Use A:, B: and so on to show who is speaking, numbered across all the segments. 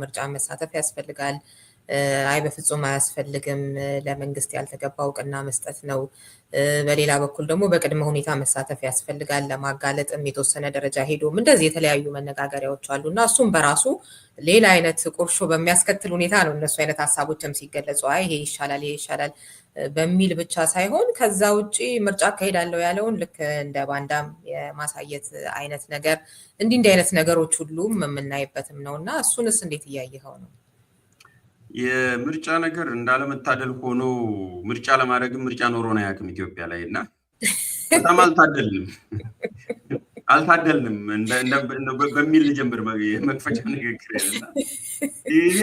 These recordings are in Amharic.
A: ምርጫ መሳተፍ ያስፈልጋል። አይ በፍጹም አያስፈልግም፣ ለመንግስት ያልተገባ እውቅና መስጠት ነው። በሌላ በኩል ደግሞ በቅድመ ሁኔታ መሳተፍ ያስፈልጋል፣ ለማጋለጥም የተወሰነ ደረጃ ሄዶም እንደዚህ የተለያዩ መነጋገሪያዎች አሉ እና እሱም በራሱ ሌላ አይነት ቁርሾ በሚያስከትል ሁኔታ ነው እነሱ አይነት ሀሳቦችም ሲገለጹ አይ ይሄ ይሻላል በሚል ብቻ ሳይሆን ከዛ ውጪ ምርጫ አካሄዳለሁ ያለውን ልክ እንደ ባንዳም የማሳየት አይነት ነገር እንዲህ አይነት ነገሮች ሁሉም የምናይበትም ነው እና እሱንስ እንዴት እያየኸው ነው?
B: የምርጫ ነገር እንዳለመታደል ሆኖ ምርጫ ለማድረግም ምርጫ ኖሮን አያውቅም ኢትዮጵያ ላይ እና በጣም አልታደልንም በሚል ልጀምር የመክፈቻ ንግግር እና ይሄ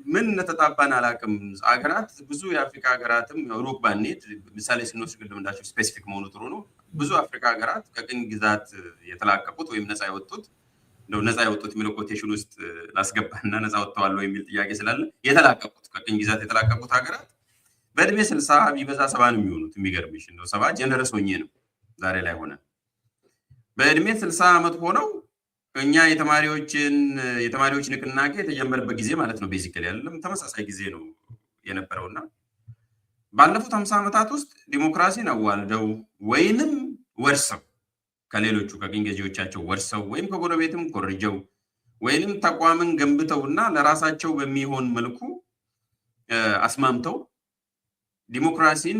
B: ምን እንደተጣባን አላውቅም። ሀገራት ብዙ የአፍሪካ ሀገራትም ሩቅ ባንሄድ ምሳሌ ስንወስድ ቅድም እንዳልሽው ስፔሲፊክ መሆኑ ጥሩ ነው። ብዙ አፍሪካ ሀገራት ከቅኝ ግዛት የተላቀቁት ወይም ነፃ የወጡት የሚለው ኮቴሽን ውስጥ ላስገባና ነፃ ወጥተዋል የሚል ጥያቄ ስላለ ከቅኝ ግዛት የተላቀቁት ሀገራት በእድሜ 60 ቢበዛ 70 ነው የሚሆኑት። የሚገርምሽ እንደው 70 ጀነረስ ሆኜ ነው ዛሬ ላይ ሆነ በእድሜ 60 ዓመት ሆነው እኛ የተማሪዎች ንቅናቄ የተጀመረበት ጊዜ ማለት ነው ቤዚካሊ አይደለም ተመሳሳይ ጊዜ ነው የነበረውና ባለፉት 50 ዓመታት ውስጥ ዲሞክራሲን አዋልደው ወይንም ወርሰው ከሌሎቹ ከቅኝ ገዢዎቻቸው ወርሰው ወይም ከጎረቤትም ኮርጀው ወይንም ተቋምን ገንብተውና ለራሳቸው በሚሆን መልኩ አስማምተው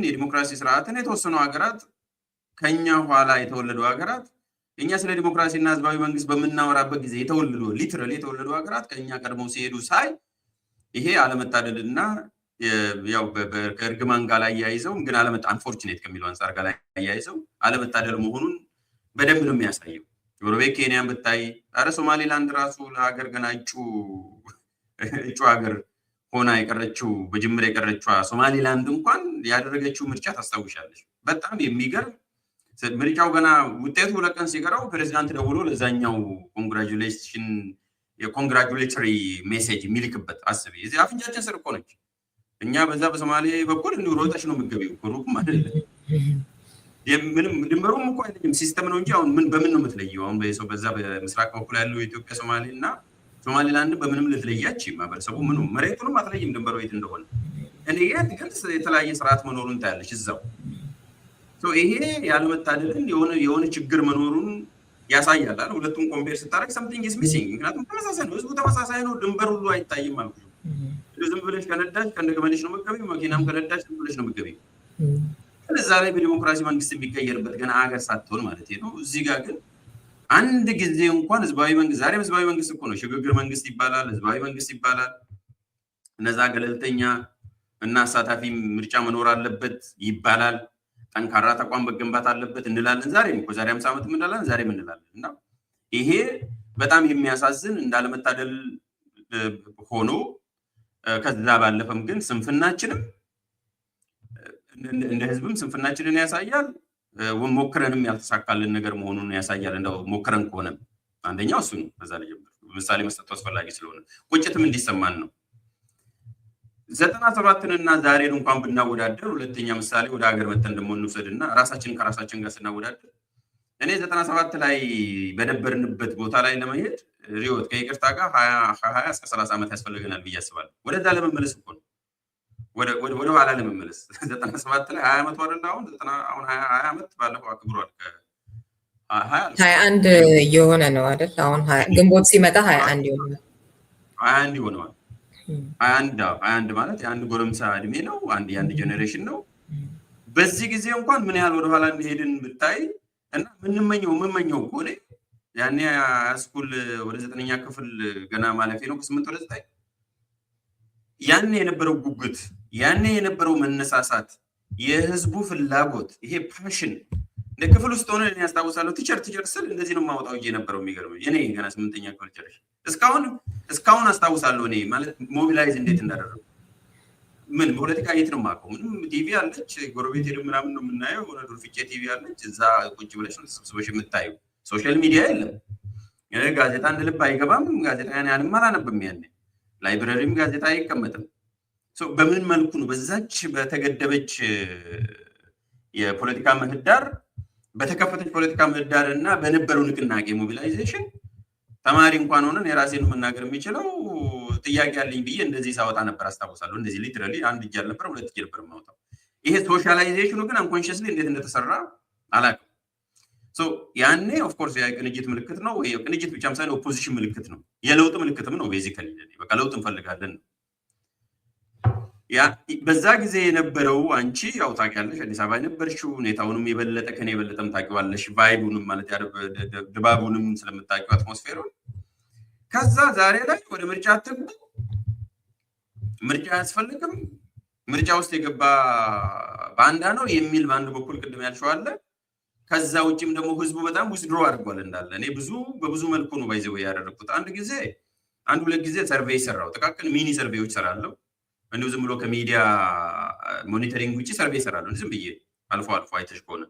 B: የዲሞክራሲ ስርዓትን የተወሰኑ ሀገራት ከኛ ኋላ የተወለዱ ሀገራት እኛ ስለ ዲሞክራሲና ህዝባዊ መንግስት በምናወራበት ጊዜ ሊትራሊ የተወለዱ ሀገራት ከኛ ቀድመው ሲሄዱ ሳይ ይሄ አለመታደልና ያው ከእርግማን ጋር ላይ ያይዘው ግን አንፎርቹኔት ከሚለው አንፃር ጋር ላይ ያይዘው አለመታደል መሆኑን በደንብ ነው የሚያሳየው። ጎረቤት ኬንያን ብታይ አረ ሶማሌላንድ ራሱ ለሀገር ገና እጩ ሀገር ሆና በጅምር የቀረችው ሶማሌላንድ እንኳን ያደረገችው ምርጫ ታስታውሻለች። በጣም የሚገርም ምርጫው ገና ውጤቱ ለቀን ሲቀረው ፕሬዝዳንት ደውሎ ለዛኛው የኮንግራቹሌተሪ ሜሴጅ የሚልክበት አስቢ። እዚህ አፍንጫችን ስር እኮ ነች። እኛ በዛ በሶማሌ በኩል እንዲሁ ሮጠሽ ነው የምትገቢው ሩቅም አይደለም። ምንም ድንበሩም እኮ አይደለም ሲስተም ነው እንጂ አሁን በምን ነው የምትለየው? አሁን በዛ በምስራቅ በኩል ያለው የኢትዮጵያ ሶማሌ እና ሶማሌላንድ በምንም ልትለያች ማህበረሰቡ መሬቱንም አትለይም ድንበሩ የት እንደሆነ። እኔ ግን የተለያየ ስርዓት መኖሩን ታያለች እዛው። ይሄ ያለመታደልን የሆነ ችግር መኖሩን ያሳያል። ሁለቱም ኮምፔር ስታደርግ something is missing። ምክንያቱም ተመሳሳይ ነው፣ ህዝቡ ተመሳሳይ ነው፣ ድንበር ሁሉ አይታይም ማለት ነው። ዝም ብለሽ ከነዳሽ ከነገመንሽ ነው የምትገቢው፣ መኪናም ከነዳሽ ዝም ብለሽ ነው የምትገቢው። እዛ ላይ በዲሞክራሲ መንግስት የሚቀየርበት ገና ሀገር ሳትሆን ማለት ነው። እዚህ ጋር ግን አንድ ጊዜ እንኳን ህዝባዊ መንግስት ዛሬም ህዝባዊ መንግስት እኮ ነው፣ ሽግግር መንግስት ይባላል፣ ህዝባዊ መንግስት ይባላል። እነዛ ገለልተኛ እና አሳታፊ ምርጫ መኖር አለበት ይባላል። ጠንካራ ተቋም መገንባት አለበት እንላለን። ዛሬም 50 ዓመት እንላለን፣ ዛሬም እንላለን። እና ይሄ በጣም የሚያሳዝን እንዳለመታደል ሆኖ ከዛ ባለፈም ግን ስንፍናችንም እንደ ህዝብም ስንፍናችንን ያሳያል። ሞክረንም ያልተሳካልን ነገር መሆኑን ያሳያል። እንደው ሞክረን ከሆነ አንደኛው እሱ ነው። በዛ ላይ ምሳሌ መስጠቱ አስፈላጊ ስለሆነ ቁጭትም እንዲሰማን ነው። 97ንና ዛሬን እንኳን ብናወዳደር ሁለተኛ ምሳሌ ወደ ሀገር መተን ደግሞ እንውሰድና ራሳችንን ከራሳችን ጋር ስናወዳደር እኔ 97 ላይ በነበርንበት ቦታ ላይ ለመሄድ ሪዮት ከይቅርታ ጋር 20 እስከ 30 ዓመት ያስፈልገናል ብዬ አስባለሁ። ወደዛ ለመመለስ እኮ ነው ወደ ኋላ ለመመለስ 97 ላይ 20 ዓመት ወረዳ አሁን 20 ዓመት ባለፈው አክብሯል።
A: 21 የሆነ ነው አይደል? አሁን ግንቦት ሲመጣ 21
B: ይሆነዋል። 21 ማለት የአንድ ጎረምሳ እድሜ ነው። የአንድ ጄኔሬሽን ነው። በዚህ ጊዜ እንኳን ምን ያህል ወደኋላ እንደሄድን ብታይ እና የምመኘው ከሆነ ያኔ ስኩል ወደ 9ኛ ክፍል ገና ማለፌ ነው ከ8 ወደ 9 ያኔ የነበረው ጉጉት ያኔ የነበረው መነሳሳት የህዝቡ ፍላጎት ይሄ ፓሽን ለክፍል ውስጥ ሆነ እኔ ያስታውሳለሁ። ቲቸር ስል እንደዚህ ነው ማውጣው የነበረው። የሚገርመው እኔ ገና 8ኛ ክፍል ጨርሼ እስካሁን አስታውሳለሁ። እኔ ማለት ሞቢላይዝ እንዴት እንዳደረጉ ምን ፖለቲካ የት ነው የማውቀው? ምንም ቲቪ አለች ጎረቤት ሄደን ምናምን ነው የምናየው። የሆነ ዱርፍጬ ቲቪ አለች እዛ ቁጭ ብለሽ ነው ተሰብስበሽ የምታዩ። ሶሻል ሚዲያ የለም። ጋዜጣ እንደ ልብ አይገባም። ጋዜጣ ያንም አላነብም። ያኔ ላይብረሪም ጋዜጣ አይቀመጥም። በምን መልኩ ነው በዛች በተገደበች የፖለቲካ ምህዳር በተከፈተች ፖለቲካ ምህዳር እና በነበረው ንቅናቄ ሞቢላይዜሽን ተማሪ እንኳን ሆነን የራሴን መናገር የሚችለው ጥያቄ ያለኝ ብዬ እንደዚህ ሳወጣ ነበር አስታውሳለሁ። እንደዚህ ሊትራሊ አንድ እጅ አልነበረ ሁለት እጅ ነበር የማወጣው። ይሄ ሶሻላይዜሽኑ ግን አንኮንሽስሊ እንዴት እንደተሰራ አላውቅም። ያኔ ኦፍኮርስ የቅንጅት ምልክት ነው። ቅንጅት ብቻም ሳይሆን ኦፖዚሽን ምልክት ነው፣ የለውጥ ምልክትም ነው። ቤዚካሊ በቃ ለውጥ እንፈልጋለን። በዛ ጊዜ የነበረው አንቺ ያው ታውቂያለሽ፣ አዲስ አበባ የነበርሽው ሁኔታውንም የበለጠ ከኔ የበለጠም ታውቂዋለሽ፣ ቫይቡንም ማለት ድባቡንም ስለምታውቂው አትሞስፌሩን። ከዛ ዛሬ ላይ ወደ ምርጫ አትግቡ፣ ምርጫ አያስፈልግም፣ ምርጫ ውስጥ የገባ ባንዳ ነው የሚል በአንድ በኩል ቅድም ያልሽው አለ። ከዛ ውጭም ደግሞ ህዝቡ በጣም ዊዝድሮ አድርጓል እንዳለ። እኔ በብዙ መልኩ ነው ባይዘው ያደረኩት። አንድ ሁለት ጊዜ ሰርቬይ ሰራው፣ ጥቃቅን ሚኒ ሰርቬዮች ሰራለሁ። እንዲሁ ዝም ብሎ ከሚዲያ ሞኒተሪንግ ውጭ ሰርቬይ ሰራለሁ ዝም ብዬ አልፎ አልፎ አይተሽ ከሆነ።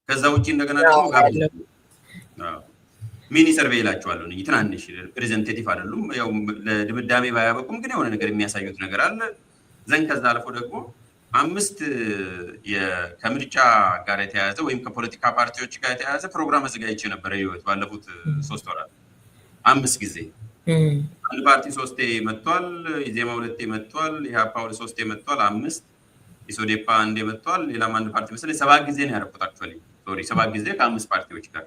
B: ከዛ ውጭ እንደገና ደግሞ ሚኒ ሰርቬይ ይላቸዋለሁ። ትናንሽ ሪፕሬዘንቴቲቭ አይደሉም፣ ያው ለድምዳሜ ባያበቁም ግን የሆነ ነገር የሚያሳዩት ነገር አለ። ዘንድ ከዛ አልፎ ደግሞ 5 ከምርጫ ጋር የተያያዘ ወይም ከፖለቲካ ፓርቲዎች ጋር የተያያዘ ፕሮግራም አዘጋጅቼ ነበረ ህይወት ባለፉት 3 ወራት 5 ጊዜ። አንድ ፓርቲ 3 መጥቷል፣ ኢዜማ 2 መጥቷል፣ ኢህአፓ 3 መጥቷል፣ 5 ኢሶዴፓ 1 መጥቷል፣ ሌላም አንድ ፓርቲ መሰለኝ 7 ጊዜ ነው ያደረኩት። አክቹዋሊ 7 ጊዜ ከ5 ፓርቲዎች ጋር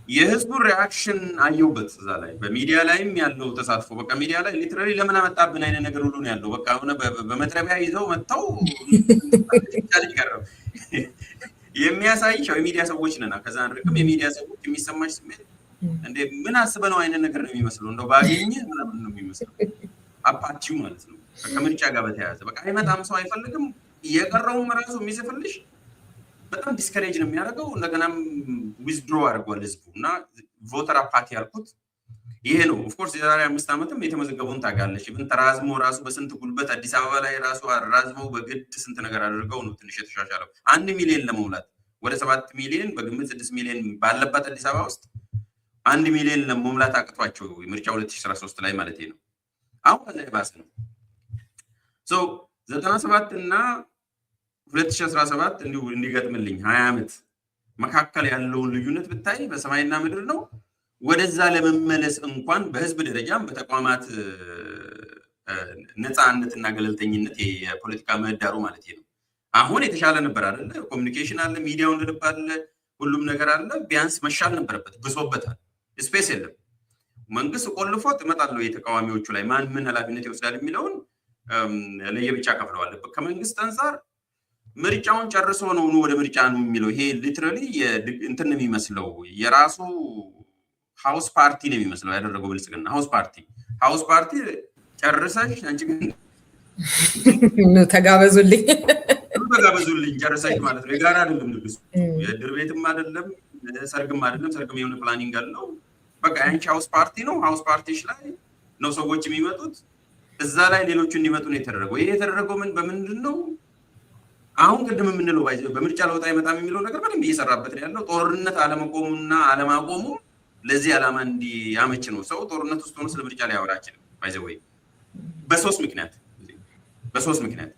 B: የህዝቡን ሪአክሽን አየሁበት። እዛ ላይ በሚዲያ ላይም ያለው ተሳትፎ በቃ ሚዲያ ላይ ሊትራሊ ለምን አመጣብን አይነት ነገር ሁሉ ነው ያለው። በቃ ሆነ በመጥረቢያ ይዘው መጥተው የሚያሳይሽ የሚዲያ ሰዎች ነና ከዛ አንርቅም። የሚዲያ ሰዎች የሚሰማሽ ስሜት እንደ ምን አስበነው አይነት ነገር ነው የሚመስለው። እንደው ባገኘ ምናምን ነው የሚመስለው። አፓቲው ማለት ነው ከምርጫ ጋር በተያያዘ በቃ አይመጣም፣ ሰው አይፈልግም። የቀረውም ራሱ የሚጽፍልሽ በጣም ዲስከሬጅ ነው የሚያደርገው። እንደገናም ዊዝድሮ አድርጓል ህዝቡ እና ቮተር አፓቲ ያልኩት ይሄ ነው። ኦፍኮርስ የዛሬ 5 ዓመትም የተመዘገቡን ታውቃለች። ብን ተራዝሞ ራሱ በስንት ጉልበት አዲስ አበባ ላይ ራሱ አራዝመው በግድ ስንት ነገር አድርገው ነው ትንሽ የተሻሻለው። 1 ሚሊዮን ለመሙላት ወደ 7 ሚሊዮን በግምት 6 ሚሊዮን ባለባት አዲስ አበባ ውስጥ 1 ሚሊዮን ለመሙላት አቅቷቸው ምርጫ 2013 ላይ ማለት ነው። አሁን ከዛ የባሰ ነው። 97 እና 2017 እንዲገጥምልኝ 20 ዓመት መካከል ያለውን ልዩነት ብታይ በሰማይና ምድር ነው። ወደዛ ለመመለስ እንኳን በህዝብ ደረጃም በተቋማት ነፃነትና ገለልተኝነት የፖለቲካ ምህዳሩ ማለት ነው አሁን የተሻለ ነበር አይደለ? ኮሚኒኬሽን አለ፣ ሚዲያው እንደልብ አለ፣ ሁሉም ነገር አለ። ቢያንስ መሻል ነበረበት፣ ብሶበታል። ስፔስ የለም። መንግስት ቆልፎት እመጣለሁ የተቃዋሚዎቹ ላይ ማን ምን ኃላፊነት ይወስዳል የሚለውን ለየብቻ ከፍለዋል። ከመንግስት አንፃር ምርጫውን ጨርሶ ነው ወደ ምርጫ ነው የሚለው። ይሄ ሊትራሊ እንትን የሚመስለው የራሱ ሃውስ ፓርቲ ነው የሚመስለው ያደረገው ብልጽግና። ሃውስ ፓርቲ ጨርሰሽ አንቺ ግን
A: ተጋበዙልኝ
B: ጨርሰሽ ማለት ነው። የጋራ አይደለም ንግስ፣ የድር ቤትም አይደለም፣ ሰርግም አይደለም። ሰርግም የሆነ ፕላኒንግ አለው። በቃ አንቺ ሃውስ ፓርቲ ነው። ሃውስ ፓርቲሽ ላይ ነው ሰዎች የሚመጡት። እዛ ላይ ሌሎቹ እንዲመጡ ነው የተደረገው። ይሄ የተደረገው በምንድን ነው? አሁን ቅድም የምንለው በምርጫ ለውጥ አይመጣም የሚለው ነገር በደንብ እየሰራበት ነው ያለው። ጦርነት አለመቆሙና አለማቆሙ ለዚህ ዓላማ እንዲያመች ነው። ሰው ጦርነት ውስጥ ሆኖ ስለ ምርጫ ሊያወራ አይችልም። ባይዘወይ በሶስት ምክንያት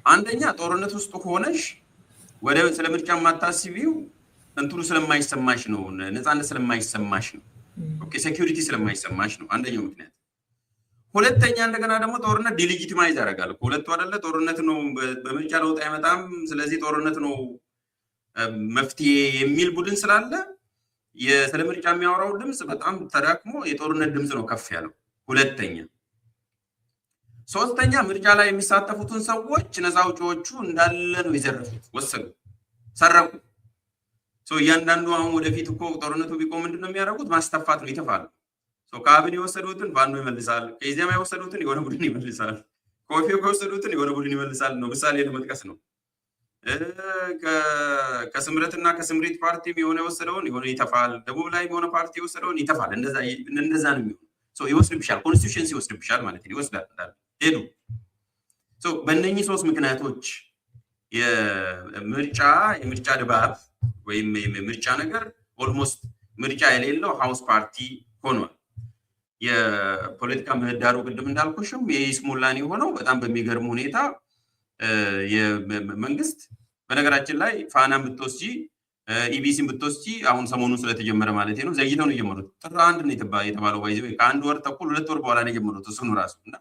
B: አንደኛ ጦርነት ውስጥ ሆነሽ ወደ ስለ ምርጫ የማታስቢው እንትኑ ስለማይሰማሽ ነው፣ ነፃነት ስለማይሰማሽ ነው፣ ኦኬ ሴኩሪቲ ስለማይሰማሽ ነው አንደኛው ምክንያት። ሁለተኛ እንደገና ደግሞ ጦርነት ዲሌጂቲማይዝ ያደርጋል። ሁለቱ አይደለ? ጦርነት ነው በምርጫ ለውጥ አይመጣም፣ ስለዚህ ጦርነት ነው መፍትሄ የሚል ቡድን ስላለ ስለ ምርጫ የሚያወራው ድምፅ በጣም ተዳክሞ የጦርነት ድምፅ ነው ከፍ ያለው። ሁለተኛ። ሶስተኛ ምርጫ ላይ የሚሳተፉትን ሰዎች ነፃ አውጪዎቹ እንዳለ ነው የዘረፉት፣ ወሰዱ፣ ሰረቁ። እያንዳንዱ አሁን ወደፊት እኮ ጦርነቱ ቢቆም ምንድን ነው የሚያደርጉት? ማስተፋት ነው፣ ይተፋሉ። ከአብን የወሰዱትን ፋኖ ይመልሳል፣ ከኢዜማ የወሰዱትን የሆነ ቡድን ይመልሳል፣ ከኦፌኮ የወሰዱትን የሆነ ቡድን ይመልሳል ነው። ምሳሌ ለመጥቀስ ነው። ከስምረትና ከስምሪት ፓርቲም የሆነ የወሰደውን የሆነ ይተፋል፣ ደቡብ ላይ የሆነ ፓርቲ የወሰደውን ይተፋል። እንደዛ ነው የሚሆነው። ይወስድብሻል፣ ኮንስቲቱሽንስ ይወስድብሻል ማለት ነው። ይወስዳል እንዳለ ሄዱ። በእነኚህ 3 ምክንያቶች የምርጫ ድባብ ወይም የምርጫ ነገር ኦልሞስት ምርጫ የሌለው ሃውስ ፓርቲ ሆኗል። የፖለቲካ ምህዳሩ ቅድም እንዳልኩሽም የይስሙላን የሆነው በጣም በሚገርም ሁኔታ መንግስት በነገራችን ላይ ፋና ብትወስጂ ኢቢሲን ብትወስጂ አሁን ሰሞኑን ስለተጀመረ ማለት ነው ዘግይተው ነው የጀመሩት። ጥር 1 ነው የተባለው ባይዘው ከአንድ ወር ተኩል 2 ወር በኋላ ነው የጀመሩት እሱን ራሱ እና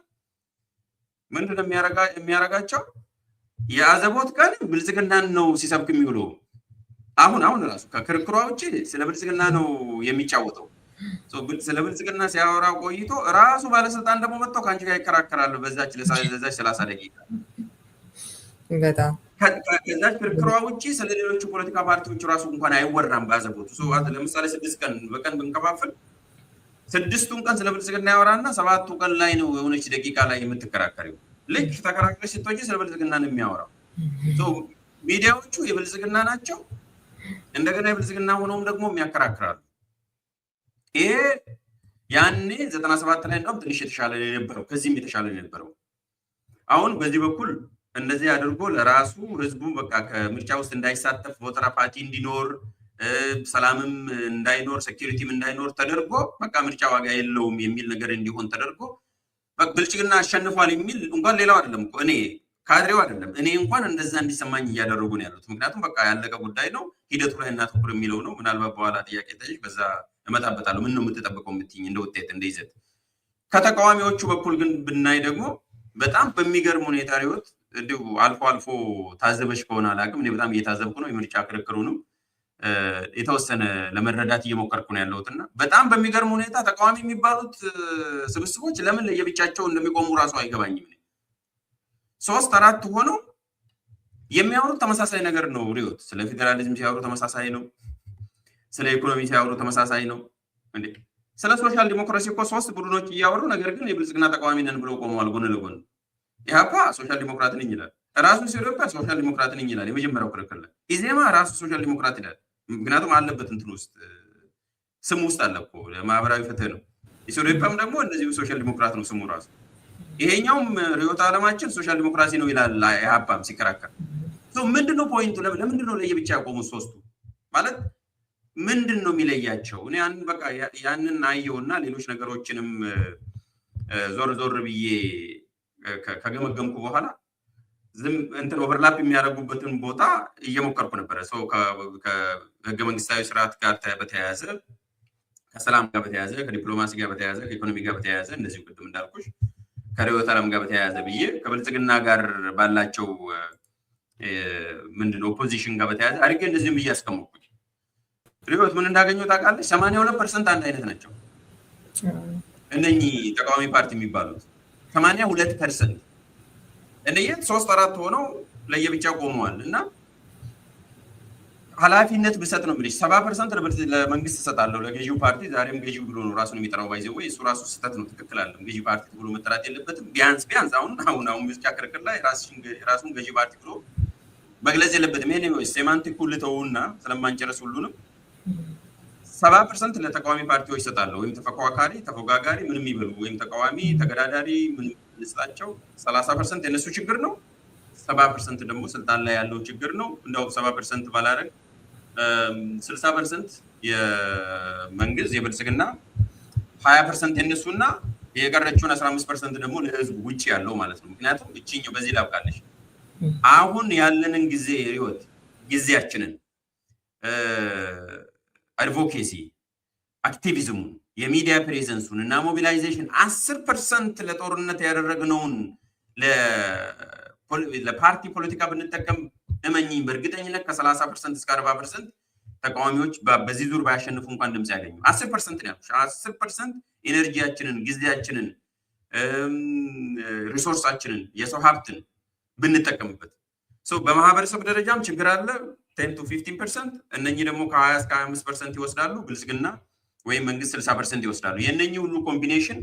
B: ምንድነው የሚያረጋቸው የአዘቦት ቀን ብልጽግናን ነው ሲሰብክ የሚውለው። አሁን ራሱ ከክርክሯ ውጪ ስለ ብልጽግና ነው የሚጫወተው። ስለ ብልጽግና ሲያወራ ቆይቶ ራሱ ባለስልጣን ደግሞ መጥተው ከአንቺ ጋር ይከራከራሉ በዛች 30 ደቂቃ
A: በጣም
B: ከዛች ክርክሯ ውጪ ስለ ሌሎች ፖለቲካ ፓርቲዎች ራሱ እንኳን አይወራም። ባዘቦት ለምሳሌ 6 ቀን በቀን ብንከፋፍል 6ቱን ቀን ስለ ብልጽግና ያወራና 7ቱ ቀን ላይ ነው የሆነች ደቂቃ ላይ የምትከራከሪው። ልክ ተከራክረሽ ስትወጪ ስለ ብልጽግና ነው የሚያወራው። ሚዲያዎቹ የብልጽግና ናቸው፣ እንደገና የብልጽግና ሆነውም ደግሞ የሚያከራክራሉ። ይሄ ያኔ 97 ላይ እንደውም ትንሽ የተሻለ ነው የነበረው፣ ከዚህም የተሻለ ነው የነበረው። አሁን በዚህ በኩል እንደዚህ አድርጎ ለራሱ ህዝቡ በቃ ከምርጫ ውስጥ እንዳይሳተፍ ቮተር አፓቲ እንዲኖር ሰላምም እንዳይኖር ሴኩሪቲም እንዳይኖር ተደርጎ በቃ ምርጫ ዋጋ የለውም የሚል ነገር እንዲሆን ተደርጎ ብልጽግና አሸንፏል የሚል እንኳን ሌላው አይደለም እኮ እኔ ካድሬው አይደለም እኔ እንኳን እንደዛ እንዲሰማኝ እያደረጉ ነው ያሉት። ምክንያቱም በቃ ያለቀ ጉዳይ ነው፣ ሂደቱ ላይ እናተኩር የሚለው ነው። ምናልባት በኋላ ጥያቄ ጠይቅ በዛ እመጣበታለሁ። ምን ነው የምትጠብቀው የምትይኝ እንደ ውጤት እንደ ይዘት። ከተቃዋሚዎቹ በኩል ግን ብናይ ደግሞ በጣም በሚገርም ሁኔታ ሪዮት እንዲሁ አልፎ አልፎ ታዘበሽ ከሆነ አላውቅም፣ እኔ በጣም እየታዘብኩ ነው የምርጫ ክርክሩንም የተወሰነ ለመረዳት እየሞከርኩ ነው ያለሁትና በጣም በሚገርም ሁኔታ ተቃዋሚ የሚባሉት ስብስቦች ለምን ለየብቻቸው እንደሚቆሙ ራሱ አይገባኝም። 3-4 ሆነው የሚያወሩት ተመሳሳይ ነገር ነው ሪዮት። ስለ ፌደራሊዝም ሲያወሩ ተመሳሳይ ነው፣ ስለ ኢኮኖሚ ሲያወሩ ተመሳሳይ ነው። እንዴ ስለ ሶሻል ዲሞክራሲ እኮ 3 ቡድኖች እያወሩ ነገር ግን የብልጽግና ተቃዋሚ ነን ብለው ቆመዋል ጎን ለጎን። ኢህአፓ ሶሻል ዲሞክራት ነኝ ይላል፣ ራሱ ሲሮፓ ሶሻል ዲሞክራት ነኝ ይላል። የመጀመሪያው ክርክር ላይ ኢዜማ ራሱ ሶሻል ዲሞክራት ይላል። ምክንያቱም አለበት እንትን ውስጥ ስም ውስጥ አለ እኮ ማህበራዊ ፍትህ ነው። ኢሶዴፓም ደግሞ እንደዚሁ ሶሻል ዲሞክራት ነው ስሙ ራሱ። ይሄኛውም ርዕዮተ ዓለማችን ሶሻል ዲሞክራሲ ነው ይላል ኢህአፓም ሲከራከር። ምንድነው ፖይንቱ? ለምንድነው ለየብቻ ያቆሙት ሶስቱ? ማለት ምንድነው የሚለያቸው? እኔ በቃ ያንን አየውና ሌሎች ነገሮችንም ዞር ብዬ ከገመገምኩ በኋላ እንትን ኦቨርላፕ የሚያደርጉበትን ቦታ እየሞከርኩ ነበረ። ሰው ከህገ መንግስታዊ ስርዓት ጋር በተያያዘ ከሰላም ጋር በተያያዘ ከዲፕሎማሲ ጋር በተያያዘ ከኢኮኖሚ ጋር በተያያዘ እንደዚሁ ቅድም እንዳልኩሽ ከርዕዮተ ዓለም ጋር በተያያዘ ብዬ ከብልጽግና ጋር ባላቸው ምንድነው ኦፖዚሽን ጋር በተያያዘ አድርጌ እንደዚህም ብዬ አስቀመጥኩኝ። ርዕዮት ምን እንዳገኘው ታውቃለች? 82% አንድ አይነት ናቸው እነኚህ ተቃዋሚ ፓርቲ የሚባሉት 82% እንደየት 3-4 ሆነው ለየብቻ ቆመዋል። እና ኃላፊነት ብሰጥ ነው እንግዲህ 70% ለመንግስት እሰጣለሁ ለገዢው ፓርቲ። ዛሬም ገዢው ብሎ ነው ራሱን የሚጠራው ባይዘው ወይ እሱ ራሱ ስህተት ነው፣ ትክክል አይደለም። ገዢ ፓርቲ ብሎ መጠራት የለበትም። ቢያንስ አሁን ምርጫ ክርክር ላይ ራሱን ገዢ ፓርቲ ብሎ መግለጽ የለበትም። ይሄ ነው ሴማንቲኩ ልተውና ስለማንጨርስ ሁሉንም 70% ለተቃዋሚ ፓርቲዎች እሰጣለሁ። ወይም ተፎካካሪ ተፎጋጋሪ ምንም ይበሉ ወይም ተቃዋሚ ተገዳዳሪ ምንም ልስጣቸው። 30% የነሱ ችግር ነው፣ 70% ደግሞ ስልጣን ላይ ያለው ችግር ነው። እንደው 70% ባላረግ 60% የመንግስት የብልጽግና 20% የነሱና የቀረችውን 15% ደግሞ ለህዝቡ ውጪ ያለው ማለት ነው። ምክንያቱም እቺኛው በዚህ ላብቃለሽ። አሁን ያለንን ጊዜ ርዕዮት ጊዜያችንን አድቮኬሲ አክቲቪዝሙን የሚዲያ ፕሬዘንሱን እና ሞቢላይዜሽን 10% ለጦርነት ያደረግነውን ለፓርቲ ፖለቲካ ብንጠቀም እመኚኝ በእርግጠኝነት ከ30% እስከ 40% ተቃዋሚዎች በዚህ ዙር ባያሸንፉ እንኳን ድምጽ ያገኙ 10% ነው ያልኩሽ። 10% ኤነርጂያችንን፣ ጊዜያችንን፣ ሪሶርሳችንን፣ የሰው ሀብትን ብንጠቀምበት በማህበረሰብ ደረጃም ችግር አለ 10 to 15%። እነኚህ ደግሞ ከ20 እስከ 25% ይወስዳሉ። ብልጽግና ወይም መንግስት 60% ይወስዳሉ። የእነኚህ ሁሉ ኮምቢኔሽን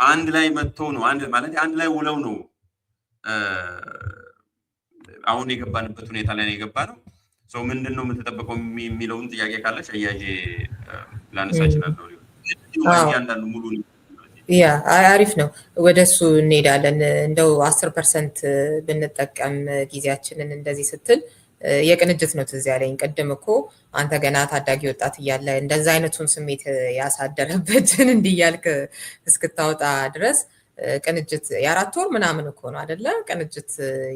B: አንድ ላይ መጥቶ ነው አንድ ላይ ውለው ነው አሁን የገባንበት ሁኔታ ላይ ነው የገባ ነው። ምንድን ነው የምትጠብቀው የሚለውን ጥያቄ ካለሽ አያይዤ ላነሳ እችላለሁ። እያንዳንዱ ሙሉ
A: አሪፍ ነው። ወደሱ እንሄዳለን። እንደው 10% ብንጠቀም ጊዜያችንን እንደዚህ ስትል የቅንጅት ነው ትዝ ያለኝ። ቅድም እኮ አንተ ገና ታዳጊ ወጣት እያለ እንደዛ አይነቱን ስሜት ያሳደረበትን እንዲያልክ እስክታወጣ ድረስ ቅንጅት የ4 ወር ምናምን እኮ ነው አይደለ? ቅንጅት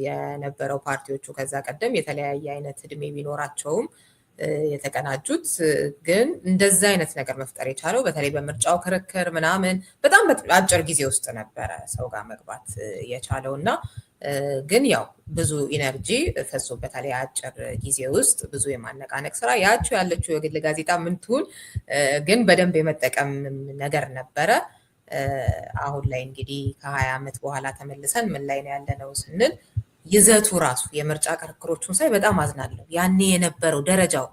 A: የነበረው ፓርቲዎቹ ከዛ ቀደም የተለያየ አይነት እድሜ ቢኖራቸውም የተቀናጁት። ግን እንደዛ አይነት ነገር መፍጠር የቻለው በተለይ በምርጫው ክርክር ምናምን በጣም አጭር ጊዜ ውስጥ ነበረ ሰው ጋር መግባት የቻለው እና ግን ያው ብዙ ኢነርጂ ፈሶበታል። የአጭር ጊዜ ውስጥ ብዙ የማነቃነቅ ስራ ያችው ያለችው የግል ጋዜጣ ምን ትሁን ግን በደንብ የመጠቀም ነገር ነበረ። አሁን ላይ እንግዲህ ከ20 ዓመት በኋላ ተመልሰን ምን ላይ ነው ያለነው ስንል ይዘቱ ራሱ የምርጫ ክርክሮቹን ሳይ በጣም አዝናለሁ። ያኔ የነበረው ደረጃው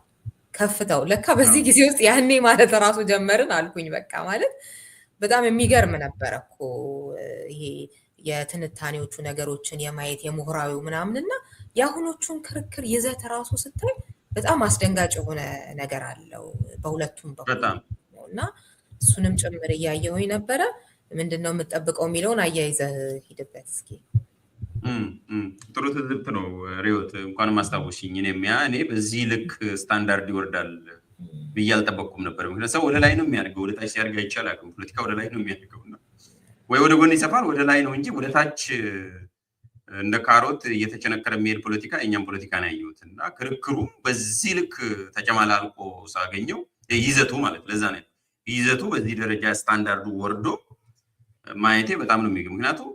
A: ከፍተው ለካ በዚህ ጊዜ ውስጥ ያኔ ማለት ራሱ ጀመርን አልኩኝ። በቃ ማለት በጣም የሚገርም ነበረ እኮ ይሄ የትንታኔዎቹ ነገሮችን የማየት የምሁራዊው ምናምን እና የአሁኖቹን ክርክር ይዘት ራሱ ስታይ በጣም አስደንጋጭ የሆነ ነገር አለው በሁለቱም በኩል እና እሱንም ጭምር እያየሁኝ ነበረ። ምንድነው የምጠብቀው የሚለውን አያይዘህ ሂድበት እስኪ።
B: ጥሩ ትዝብት ነው ሪዮት፣ እንኳንም አስታወስሽኝ። እኔ በዚህ ልክ ስታንዳርድ ይወርዳል ብዬ አልጠበቅኩም ነበር። ምክንያቱም ሰው ወደ ላይ ነው የሚያድገው፣ ወደ ታች ሲያድግ አይቻልም። ፖለቲካ ወደ ላይ ነው የሚያድገው እና ወይ ወደ ጎን ይሰፋል ወደ ላይ ነው እንጂ ወደ ታች እንደ ካሮት እየተቸነከረ የሚሄድ ፖለቲካ የእኛም ፖለቲካ ነው ያየሁት እና ክርክሩ በዚህ ልክ ተጨማላልቆ ሳገኘው ይዘቱ ማለት ለዛ ነው ይዘቱ በዚህ ደረጃ ስታንዳርዱ ወርዶ ማየቴ በጣም ነው የሚገርም። ምክንያቱም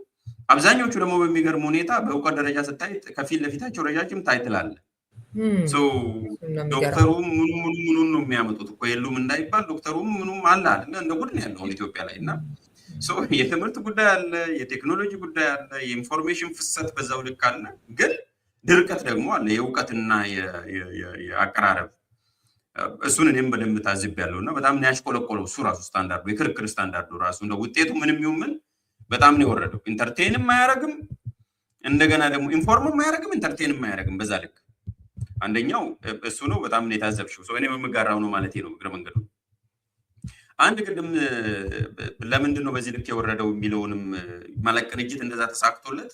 B: አብዛኞቹ ደግሞ በሚገርም ሁኔታ በእውቀት ደረጃ ስታይ ከፊት ለፊታቸው ረጃጅም ታይትል አለ። ዶክተሩም ምኑን ነው የሚያመጡት እኮ የሉም እንዳይባል ዶክተሩም ምኑም አለ አይደለ? እንደ ጉድ ነው ያለው ኢትዮጵያ ላይ እና የትምህርት ጉዳይ አለ፣ የቴክኖሎጂ ጉዳይ አለ፣ የኢንፎርሜሽን ፍሰት በዛው ልክ አለ። ግን ድርቀት ደግሞ አለ፣ የእውቀትና የአቀራረብ እሱን እኔም በደንብ ታዝቤያለሁ እና በጣም ነው ያሽቆለቆለው እሱ ራሱ ስታንዳርዱ፣ የክርክር ስታንዳርዱ ራሱ እንደ ውጤቱ ምንም ይሁን ምን በጣም ነው የወረደው። ኢንተርቴንም አያረግም፣ እንደገና ደግሞ ኢንፎርምም አያረግም፣ ኢንተርቴንም አያረግም። በዛ ልክ አንደኛው እሱ ነው። በጣም ነው የታዘብሽው። እኔ በመጋራው ነው ማለት ነው እግረ መንገዱ። አንድ ቅድም ለምንድን ነው በዚህ ልክ የወረደው የሚለውንም ማለት ቅንጅት እንደዛ ተሳክቶለት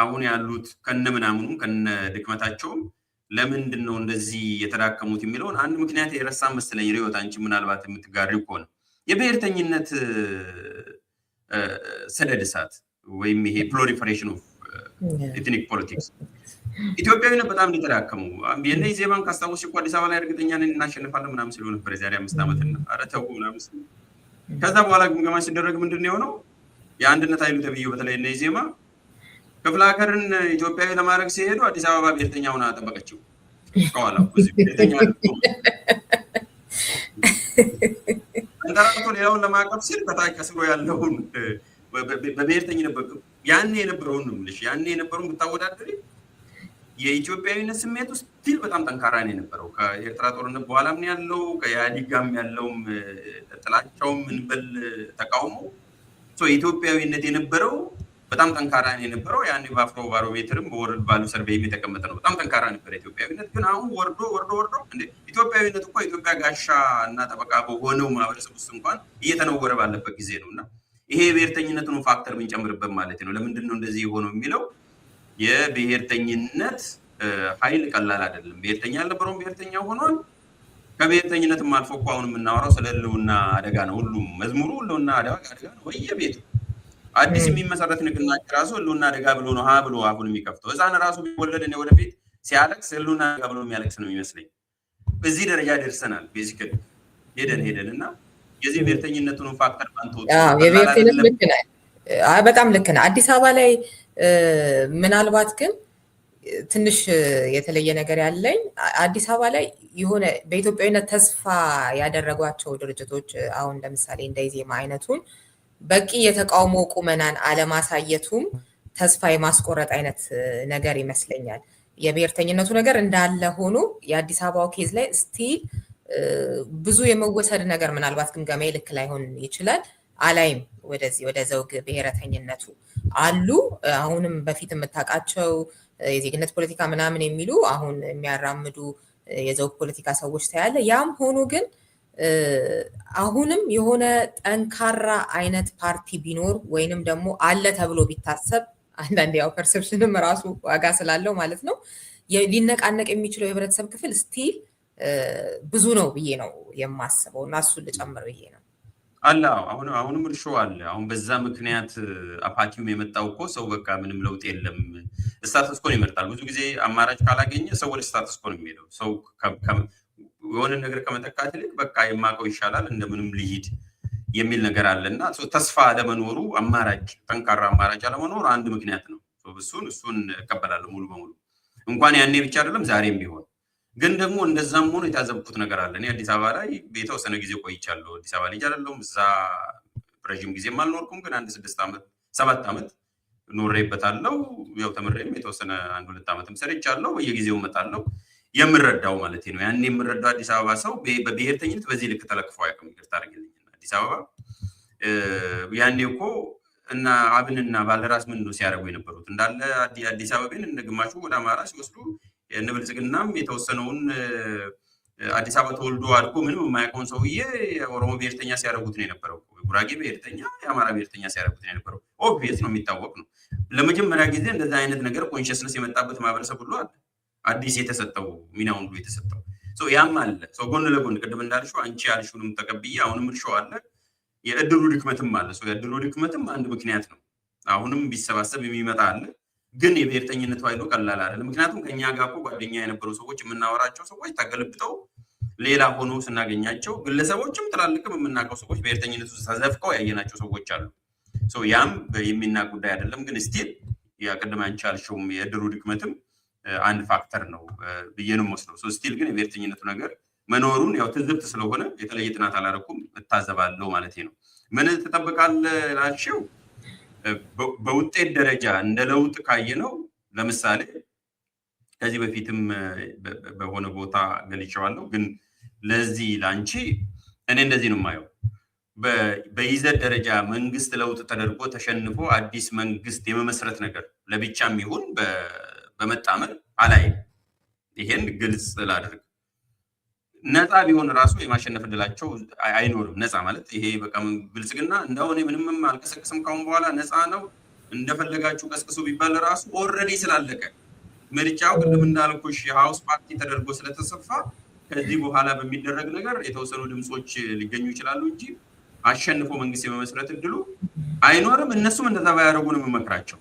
B: አሁን ያሉት ከነ ምናምኑም ከነ ድክመታቸውም ለምንድን ነው እንደዚህ የተዳከሙት የሚለውን አንድ ምክንያት የረሳ መስለኝ ሪዮት፣ አንቺ ምናልባት የምትጋሪው ከሆነ የብሔርተኝነት ሰደድ እሳት ወይም ይሄ ፕሮሊፈሬሽን ኦፍ ኤትኒክ ፖለቲክስ ኢትዮጵያዊነት በጣም እንደተዳከሙ የነ ኢዜማን ካስታወስሽ እኮ አዲስ አበባ ላይ እርግጠኛ ነን እናሸንፋለን ምናምን ሲሉ ነበር የዛሬ 5 ዓመት እና ኧረ ተው ምናምን ሲሉ ከዛ በኋላ ግምገማ ሲደረግ ምንድን ነው የሆነው? የአንድነት ኃይሉ ተብዬው በተለይ እነ ኢዜማ ክፍለ ሀገርን ኢትዮጵያዊ ለማድረግ ሲሄዱ አዲስ አበባ ብሔርተኛ ሆና ጠበቀችው። ከኋላ ብሔርተኛ አንተራቶ ሌላውን ለማቀፍ ሲል ከታች ከስሎ ያለውን በብሔርተኝነት ያኔ የነበረውን ነው የምልሽ። ያኔ የነበረውን ብታወዳደሪ የኢትዮጵያዊነት ስሜት ውስጥ ስቲል በጣም ጠንካራ ነው የነበረው። ከኤርትራ ጦርነት በኋላ ምን ያለው ከኢህአዴግ ጋርም ያለውም ጥላቻውም እንበል ተቃውሞ ኢትዮጵያዊነት የነበረው በጣም ጠንካራ ነው የነበረው። ያኔ በአፍሮ ባሮሜትርም በወርልድ ቫሉ ሰርቬይም የተቀመጠ ነው። በጣም ጠንካራ ነበር ኢትዮጵያዊነት። ግን አሁን ወርዶ እንደ ኢትዮጵያዊነት እኮ ኢትዮጵያ ጋሻ እና ጠበቃ በሆነው ማህበረሰብ ውስጥ እንኳን እየተነወረ ባለበት ጊዜ ነው እና ይሄ የብሔርተኝነትን ፋክተር ብንጨምርበት ማለት ነው። ለምንድን ነው እንደዚህ የሆነው የሚለው የብሔርተኝነት ኃይል ቀላል አይደለም። ብሔርተኛ ያልነበረውን ብሔርተኛ ሆኗል። ከብሔርተኝነትም አልፎ እኮ አሁን የምናወራው ስለ ህልውና አደጋ ነው። ሁሉም መዝሙሩ ህልውና አደጋ ነው። በየቤቱ አዲስ የሚመሰረት ንቅናቄ ራሱ ህልውና አደጋ ብሎ ነው ብሎ አሁን የሚከፍተው። ህፃን ራሱ ቢወለድ እኔ ወደፊት ሲያለቅስ ህልውና አደጋ ብሎ የሚያለቅስ ነው የሚመስለኝ። በዚህ ደረጃ ደርሰናል። ቤዚካሊ ሄደን እና የዚህ ብሔርተኝነቱን ፋክተር ባንተው
A: የብሔርተኝነት ልክ ነህ፣ በጣም ልክ ነህ። አዲስ አበባ ላይ ምናልባት ግን ትንሽ የተለየ ነገር ያለኝ አዲስ አበባ ላይ የሆነ በኢትዮጵያዊነት ተስፋ ያደረጓቸው ድርጅቶች አሁን ለምሳሌ እንደ ኢዜማ አይነቱን በቂ የተቃውሞ ቁመናን አለማሳየቱም ተስፋ የማስቆረጥ አይነት ነገር ይመስለኛል። የብሔርተኝነቱ ነገር እንዳለ ሆኖ የአዲስ አበባው ኬዝ ላይ ስቲል ብዙ የመወሰድ ነገር ምናልባት ግምገማ ልክ ላይሆን ይችላል አላይም። ወደዚህ ወደ ዘውግ ብሔረተኝነቱ አሉ አሁንም በፊት የምታውቃቸው የዜግነት ፖለቲካ ምናምን የሚሉ አሁን የሚያራምዱ የዘውግ ፖለቲካ ሰዎች ታያለ። ያም ሆኖ ግን አሁንም የሆነ ጠንካራ አይነት ፓርቲ ቢኖር ወይንም ደግሞ አለ ተብሎ ቢታሰብ አንዳንድ ያው ፐርሰፕሽንም ራሱ ዋጋ ስላለው ማለት ነው ሊነቃነቅ የሚችለው የህብረተሰብ ክፍል ስቲል ብዙ ነው ብዬ ነው የማስበው እና እሱን ልጨምር ብዬ ነው።
B: አለ አሁንም እርሾ አለ። አሁን በዛ ምክንያት አፓቲውም የመጣው እኮ ሰው በቃ ምንም ለውጥ የለም ስታተስ ኮን ይመርጣል። ብዙ ጊዜ አማራጭ ካላገኘ ሰው ወደ ስታተስ ኮን የሚሄደው ሰው የሆነ ነገር ከመተካት ይልቅ በቃ የማውቀው ይሻላል እንደምንም ልሂድ የሚል ነገር አለ እና ተስፋ አለመኖሩ አማራጭ ጠንካራ አማራጭ አለመኖሩ አንድ ምክንያት ነው። እሱን እቀበላለሁ ሙሉ በሙሉ እንኳን ያኔ ብቻ አይደለም ዛሬም ቢሆን። ግን ደግሞ እንደዛም ሆኖ የታዘብኩት ነገር አለ። እኔ አዲስ አበባ ላይ የተወሰነ ጊዜ ቆይቻለሁ። አዲስ አበባ ልጅ አይደለሁም፣ እዛ ረዥም ጊዜም አልኖርኩም። ግን 7 ዓመት ኖሬበታለሁ። ያው ተምሬም የተወሰነ 1-2 ዓመትም ሰርቻለሁ። በየጊዜው እመጣለሁ። የምረዳው ማለት ነው ያኔ የምረዳው አዲስ አበባ ሰው በብሔርተኝነት በዚህ ልክ ተለክፎ አያውቅም። ይቅርታ አድርግልኝ። አዲስ አበባ ያኔ እኮ እና አብንና ባልደራስ ምን ነው ሲያደርጉ የነበሩት እንዳለ አዲስ አበባን እንደ ግማሹ ወደ አማራ ሲወስዱ የብልጽግናም የተወሰነውን አዲስ አበባ ተወልዶ አድጎ ምንም የማያውቀውን ሰውዬ ኦሮሞ ብሔርተኛ ሲያደርጉት ነው የነበረው። ጉራጌ ብሔርተኛ፣ የአማራ ብሔርተኛ ሲያደርጉት ነው የነበረው። ኦብቪየስ ነው፣ የሚታወቅ ነው። ለመጀመሪያ ጊዜ እንደዛ አይነት ነገር ኮንሽስነስ የመጣበት ማህበረሰብ ሁሉ አለ። አዲስ የተሰጠው ሚናውን ሁሉ የተሰጠው ያም አለ። ጎን ለጎን ቅድም እንዳልሽው አንቺ ያልሽውንም ተቀብዬ አሁንም እርሾ አለ። የእድሉ ድክመትም አለ። የእድሉ ድክመትም አንድ ምክንያት ነው። አሁንም ቢሰባሰብ የሚመጣ አለ። ግን የብሔርተኝነት ኃይሉ ቀላል አይደለም። ምክንያቱም ከኛ ጋር እኮ ጓደኛ የነበሩ ሰዎች የምናወራቸው ሰዎች ተገልብጠው ሌላ ሆኖ ስናገኛቸው፣ ግለሰቦችም ትላልቅም የምናውቀው ሰዎች ብሔርተኝነት ውስጥ ተዘፍቀው ያየናቸው ሰዎች አሉ። ያም የሚናቅ ጉዳይ አይደለም። ግን ስቲል ቅድም አንቺ ያልሽውም የእድሉ ድክመትም አንድ ፋክተር ነው ብዬ ነው የምወስደው። ስቲል ግን የብሔርተኝነቱ ነገር መኖሩን ያው ትዝብት ስለሆነ የተለየ ጥናት አላደረኩም፣ እታዘባለሁ ማለት ነው። ምን ትጠብቃለህ ላልሽው በውጤት ደረጃ እንደ ለውጥ ካየነው ለምሳሌ ከዚህ በፊትም በሆነ ቦታ ገልጬዋለሁ። ግን ለዚህ ላንቺ እኔ እንደዚህ ነው የማየው። በይዘት ደረጃ መንግስት ለውጥ ተደርጎ ተሸንፎ አዲስ መንግስት የመመስረት ነገር ለብቻም ይሁን በመጣመር አላይም። ይሄን ግልጽ ላድርግ። ነፃ ቢሆን ራሱ የማሸነፍ እድላቸው አይኖርም። ነፃ ማለት ይሄ በቃ ብልጽግና እንደሆነ ምንም አልቀሰቅስም ካሁን በኋላ ነፃ ነው እንደፈለጋችሁ ቀስቅሱ ቢባል ራሱ ኦልሬዲ ስላለቀ ምርጫው ቅድም እንዳልኩሽ የሃውስ ፓርቲ ተደርጎ ስለተሰፋ ከዚህ በኋላ በሚደረግ ነገር የተወሰኑ ድምፆች ሊገኙ ይችላሉ እንጂ አሸንፎ መንግስት የመመስረት እድሉ አይኖርም። እነሱም እንደዛ ባያደርጉ ነው የምመክራቸው።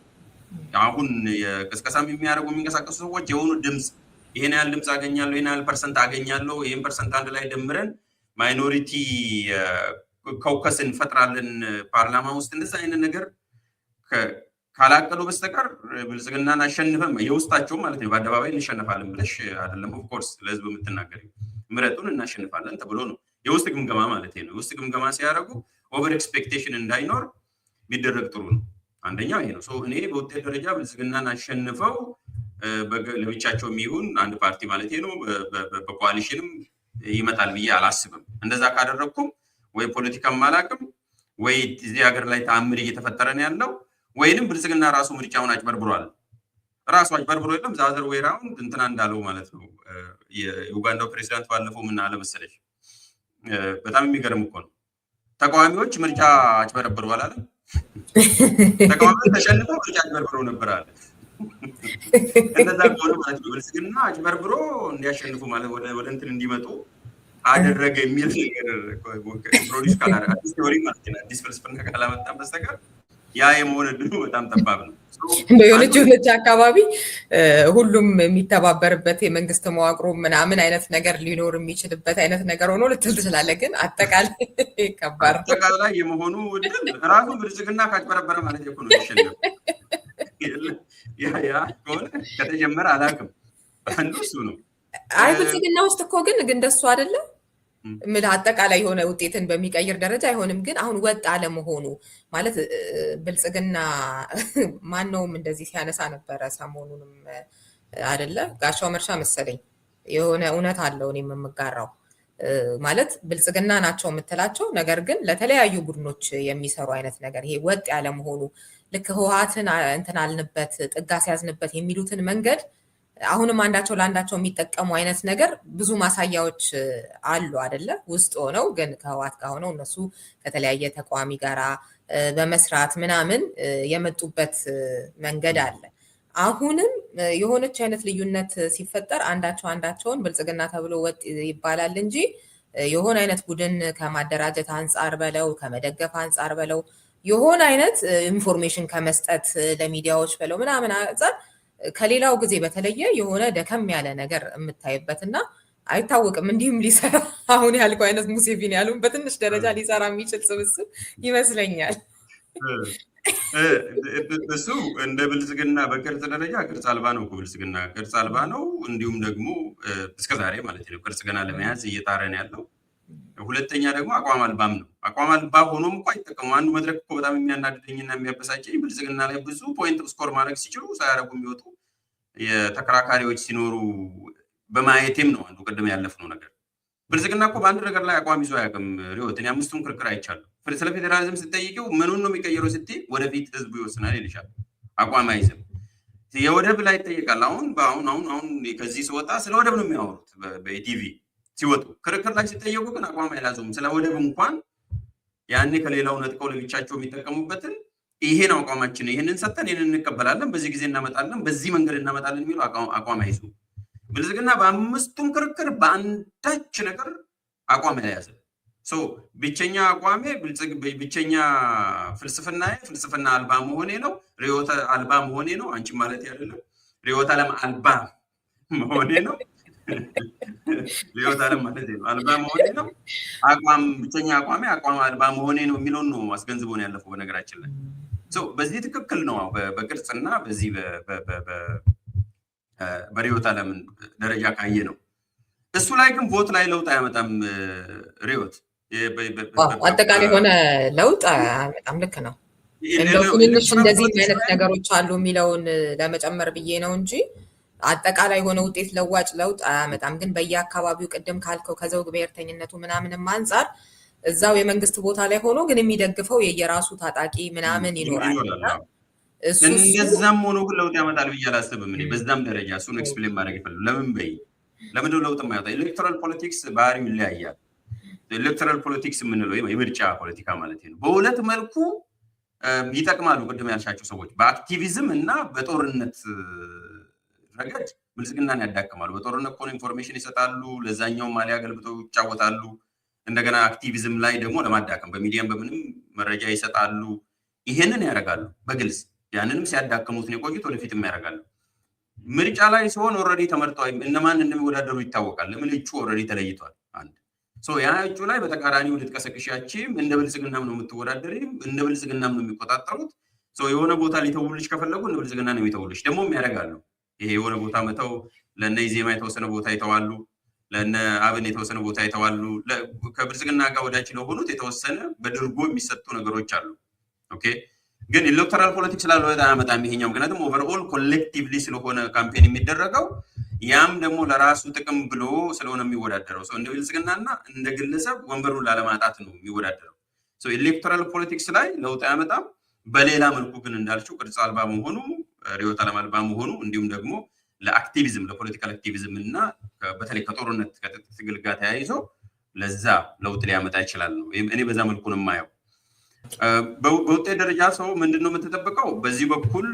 B: አሁን የቅስቀሳም የሚያደርጉ የሚንቀሳቀሱ ሰዎች የሆኑ ድምፅ ይሄን ያህል ድምፅ አገኛለሁ፣ ይሄን ያህል ፐርሰንት አገኛለሁ፣ ይሄን ፐርሰንት አንድ ላይ ደምረን ማይኖሪቲ ከውከስ እንፈጥራለን ፓርላማ ውስጥ እንደዛ አይነት ነገር ካላቀሉ በስተቀር ብልጽግናን አሸንፈን የውስጣቸው ማለት ነው በአደባባይ እንሸነፋለን ብለሽ አይደለም። ኦፍኮርስ ለህዝብ የምትናገሪ ምረጡን እናሸንፋለን ተብሎ ነው የውስጥ ግምገማ ማለት ነው። የውስጥ ግምገማ ሲያደርጉ ኦቨር ኤክስፔክቴሽን እንዳይኖር ቢደረግ ጥሩ ነው። አንደኛው ይሄ ነው። እኔ በውጤት ደረጃ ብልጽግናን አሸንፈው ለብቻቸው የሚሆን አንድ ፓርቲ ማለት ነው በኮአሊሽንም ይመጣል ብዬ አላስብም። እንደዛ ካደረኩም ወይ ፖለቲካም አላቅም ወይ እዚህ ሀገር ላይ ተአምር እየተፈጠረ ነው ያለው ወይንም ብልጽግና ራሱ ምርጫውን አጭበርብሯል። ራሱ አጭበርብሮ የለም ዛዘር ወይ ራውንድ እንትና እንዳለው ማለት ነው። የኡጋንዳው ፕሬዚዳንት ባለፈው ምን አለ መሰለሽ፣ በጣም የሚገርም እኮ ነው። ተቃዋሚዎች ምርጫ አጭበረብሩ አላለ። ተቃዋሚዎች ተሸንፈው ምርጫ አጭበርብረው ነበር አለ። እንደዛ ከሆነ ማለት ነው ብልጽግና አጭበርብሮ እንዲያሸንፉ ማለት ወደ እንትን እንዲመጡ አደረገ የሚል ነገር ፕሮዲስ ካላደረገ አዲስ ቴዎሪ ማለት ነው አዲስ ፍልስፍና ካላመጣ በስተቀር ያ የመሆን እድሉ በጣም ጠባብ ነው።
A: በየሆነች አካባቢ ሁሉም የሚተባበርበት የመንግስት መዋቅሩ ምናምን አይነት ነገር ሊኖር የሚችልበት አይነት ነገር ሆኖ ልትል ትችላለህ። ግን አጠቃላይ ከባድ
B: አጠቃላይ የመሆኑ እድል ራሱ ብልጽግና ካጭበረበረ ማለት እኮ ነው ይሸነፍ። ያ ከሆነ ከተጀመረ አላውቅም አንዱ እሱ ነው።
A: አይ ብልጽግና ውስጥ እኮ ግን እንደሱ አይደለም። ምን አጠቃላይ የሆነ ውጤትን በሚቀይር ደረጃ አይሆንም። ግን አሁን ወጥ አለመሆኑ ማለት ብልጽግና ማነውም እንደዚህ ሲያነሳ ነበረ ሰሞኑንም አይደለ ጋሻው መርሻ መሰለኝ የሆነ እውነት አለው እኔም የምጋራው ማለት ብልጽግና ናቸው የምትላቸው ነገር ግን ለተለያዩ ቡድኖች የሚሰሩ አይነት ነገር ይሄ ወጥ ያለመሆኑ ልክ ህወሓትን እንትን አልንበት ጥጋ ሲያዝንበት የሚሉትን መንገድ አሁንም አንዳቸው ለአንዳቸው የሚጠቀሙ አይነት ነገር ብዙ ማሳያዎች አሉ አይደለ? ውስጥ ሆነው ግን ከህወሓት ጋር ሆነው እነሱ ከተለያየ ተቋሚ ጋራ በመስራት ምናምን የመጡበት መንገድ አለ። አሁንም የሆነች አይነት ልዩነት ሲፈጠር አንዳቸውን ብልጽግና ተብሎ ወጥ ይባላል እንጂ የሆነ አይነት ቡድን ከማደራጀት አንጻር በለው ከመደገፍ አንጻር በለው የሆነ አይነት ኢንፎርሜሽን ከመስጠት ለሚዲያዎች በለው ምናምን አንጻር ከሌላው ጊዜ በተለየ የሆነ ደከም ያለ ነገር የምታይበት እና አይታወቅም እንዲህም ሊሰራ አሁን ያልከው አይነት ሙሴቪኒ ያሉን በትንሽ ደረጃ ሊሰራ የሚችል ስብስብ ይመስለኛል።
B: እሱ እንደ ብልጽግና በቅርጽ ደረጃ ቅርጽ አልባ ነው። ብልጽግና ቅርጽ አልባ ነው። እንዲሁም ደግሞ እስከዛሬ ማለት ነው ቅርጽ ገና ለመያዝ እየጣረን ያለው። ሁለተኛ ደግሞ አቋም አልባም ነው። አቋም አልባ ሆኖም እንኳ አይጠቀሙ። አንዱ መድረክ እኮ በጣም የሚያናድደኝና የሚያበሳጨኝ ብልጽግና ላይ ብዙ ፖይንት ስኮር ማድረግ ሲችሉ ሳያደርጉ የሚወጡ የተከራካሪዎች ሲኖሩ በማየቴም ነው። አንዱ ቅድም ያለፍነው ነገር ብልጽግና እኮ በአንድ ነገር ላይ አቋም ይዞ አያውቅም። ሪዮት እኔ 5ቱን ክርክር አይቻለሁ። ስለ ፌዴራሊዝም ስትጠይቀው ምኑን ነው የሚቀየረው ስትይ ወደፊት ህዝቡ ይወስናል ይልሻል። አቋም አይዝም። የወደብ ላይ ይጠይቃል። አሁን ከዚህ ሲወጣ ስለ ወደብ ነው የሚያወሩት በኢቲቪ ሲወጡ። ክርክር ላይ ሲጠየቁ ግን አቋም አይላዙም። ስለ ወደብ እንኳን ያኔ ከሌላው ነጥቀው ለብቻቸው የሚጠቀሙበትን ይሄ ነው አቋማችን፣ ይህንን ሰጠን፣ ይህንን እንቀበላለን፣ በዚህ ጊዜ እናመጣለን፣ በዚህ መንገድ እናመጣለን የሚሉ አቋም አይዙ። ብልጽግና በ5ቱም ክርክር በአንዳች ነገር አቋም ያያዘ ብቸኛ አቋሜ ብቸኛ ፍልስፍና አልባ መሆኔ ነው፣ ርዕዮተ አልባ መሆኔ ነው። አንቺ ማለት አይደለም ርዕዮተ ዓለም አልባ መሆኔ ነው። ርዕዮተ ዓለም ማለት ነው አልባ መሆኔ ነው። ብቸኛ አቋሜ አቋም አልባ መሆኔ ነው የሚለውን ነው አስገንዝቦ ነው ያለፈው። በነገራችን ላይ በዚህ ትክክል ነው። በቅርጽና በዚህ በርዕዮተ ዓለም ደረጃ ካየ ነው። እሱ ላይ ግን ቮት ላይ ለውጥ አያመጣም። ርዕዮት
A: አጠቃላይ የሆነ ለውጥ አያመጣም። ልክ ነው። እንደው ትንሽ እንደዚህ አይነት ነገሮች አሉ የሚለውን ለመጨመር ብዬ ነው እንጂ አጠቃላይ የሆነ ውጤት ለዋጭ ለውጥ አያመጣም። ግን በየአካባቢው ቅድም ካልከው ከዘውግ ብሔርተኝነቱ ምናምንም አንጻር እዛው የመንግስት ቦታ ላይ ሆኖ ግን የሚደግፈው የየራሱ ታጣቂ ምናምን ይኖራል።
B: እንደዛም ሆኖ ግን ለውጥ ያመጣል ብዬ አላስብም። እኔ በዛም ደረጃ እሱን ኤክስፕሌን ማድረግ ይፈልጋል። ለምንድነው ለውጥ የማያወጣ? ኤሌክቶራል ፖለቲክስ ባህሪው ይለያያል። ኤሌክቶራል ፖለቲክስ የምንለው የምርጫ ፖለቲካ ማለት ነው። በሁለት መልኩ ይጠቅማሉ። ቅድም ያልሻቸው ሰዎች በአክቲቪዝም እና በጦርነት ረገድ ብልጽግናን ያዳክማሉ። በጦርነት እኮ ኢንፎርሜሽን ይሰጣሉ፣ ለዛኛው ማሊያ ገልብጠው ይጫወታሉ። እንደገና አክቲቪዝም ላይ ደግሞ ለማዳከም በሚዲያም በምንም መረጃ ይሰጣሉ። ይሄንን ያደርጋሉ በግልጽ። ያንንም ሲያዳክሙት ነው የቆዩት፣ ወደፊትም ያደርጋሉ። ምርጫ ላይ ሲሆን ኦልሬዲ ተመርጠዋል። እነማን እንደሚወዳደሩ ይታወቃል። ለምን እጩ ኦልሬዲ ተለይቷል። አንድ ያ እጩ ላይ በተቃራኒው ልትቀሰቅሻችም እንደ ብልጽግናም ነው የምትወዳደሪም፣ እንደ ብልጽግናም ነው የሚቆጣጠሩት። የሆነ ቦታ ሊተውልሽ ከፈለጉ እንደ ብልጽግና ነው የሚተውልሽ። ደግሞም ያደርጋሉ። ይሄ የሆነ ቦታ መተው ለእነ ኢዜማ የተወሰነ ቦታ ይተዋሉ፣ ለእነ አብን የተወሰነ ቦታ ይተዋሉ። ከብልጽግና ጋር ወዳጅ ለሆኑት የተወሰነ በድርጎ የሚሰጡ ነገሮች አሉ። ኦኬ ግን ኤሌክቶራል ፖለቲክስ ስላልሆነ አያመጣም ይሄኛው። ምክንያቱም ኦቨርኦል ኮሌክቲቭሊ ስለሆነ ካምፔን የሚደረገው ያም ደግሞ ለራሱ ጥቅም ብሎ ስለሆነ የሚወዳደረው እንደ ብልጽግናና እንደ ግለሰብ ወንበሩን ላለማጣት ነው የሚወዳደረው። ኤሌክቶራል ፖለቲክስ ላይ ለውጥ አያመጣም። በሌላ መልኩ ግን እንዳልችው ቅርጽ አልባ መሆኑ፣ ርዕዮተ ዓለም አልባ መሆኑ እንዲሁም ደግሞ ለአክቲቪዝም ለፖለቲካል አክቲቪዝም እና በተለይ ከጦርነት ከትጥቅ ትግል ጋር ተያይዞ ለዛ ለውጥ ሊያመጣ ይችላል ነው እኔ በዛ መልኩ ነው የማየው። በውጤት ደረጃ ምንድነው የምትጠብቀው? በዚህ በኩል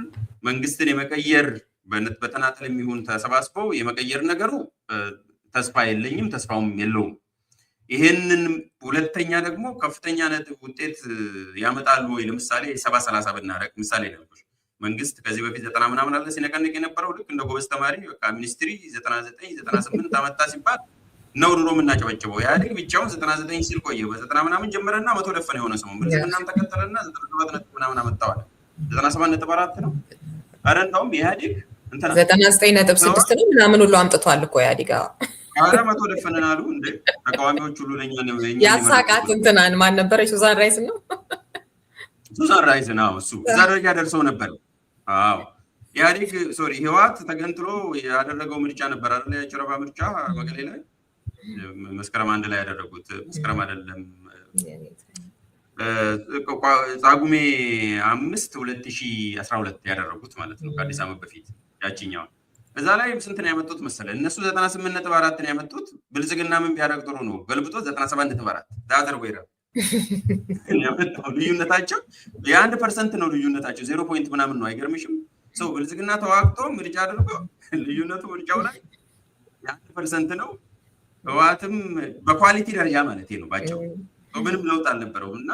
B: መንግስትን የመቀየር በተናጠል የሚሆን ተሰባስበው የመቀየር ነገሩ ተስፋ የለኝም፣ ተስፋውም የለውም። ይሄንን ሁለተኛ ደግሞ ከፍተኛ ነጥብ ውጤት ያመጣሉ ወይ? ለምሳሌ 70-30 ብናረግ ምሳሌ ነው። መንግስት ከዚህ በፊት 90 ምናምን አለ ሲነቀንቅ የነበረው ልክ እንደ ጎበዝ ተማሪ በቃ ሚኒስትሪ 99-98 አመጣ ሲባል ነው ድሮ የምናጨበጭበው። ኢህአዴግ ብቻውን 99 ሲል ቆየ። በ90 ምናምን ጀመረና 100 ደፈነ የሆነ ሰሞን ብልጽግናም ተከተለና 97 ምናምን አመጣዋል። 97.4 ነው። አረ እንደውም ኢህአዴግ
A: 99.6 ነው ምናምን ሁሉ አምጥቷል እኮ ኢህአዴግ።
B: አረ 100 ደፈነን አሉ እንደ ተቃዋሚዎች ሁሉ ለኛ ነው
A: ያሳቃት እንትናን ማን ነበር? ሱዛን ራይስ ነው።
B: ሱዛን ራይስ ነው። እሱ እዛ ደረጃ ደርሰው ነበር። አዎ ኢህአዴግ ህወሓት ተገንጥሎ ያደረገው ምርጫ ነበር አይደል? የጭረባ ምርጫ መቀሌ ላይ መስከረም 1 ላይ ያደረጉት መስከረም አይደለም ጻጉሜ 5 2012 ያደረጉት ማለት ነው። ከአዲስ ዓመት በፊት ያቺኛው እዛ ላይ ስንት ነው ያመጡት መሰለ? እነሱ 98.4 ነው ያመጡት። ብልጽግና ምን ቢያደርግ ጥሩ ነው? ገልብጦ 97.4 ዳዘር ወይራ ያመጣው። ልዩነታቸው የ1% ነው ልዩነታቸው። 0 ፖይንት ምናምን ነው። አይገርምሽም? ብልጽግና ተዋግቶ ምርጫ አድርጎ ልዩነቱ ምርጫው ላይ የ1% ነው። ህወሓትም በኳሊቲ ደረጃ ማለት ነው ባጭሩ ምንም ለውጥ አልነበረውም እና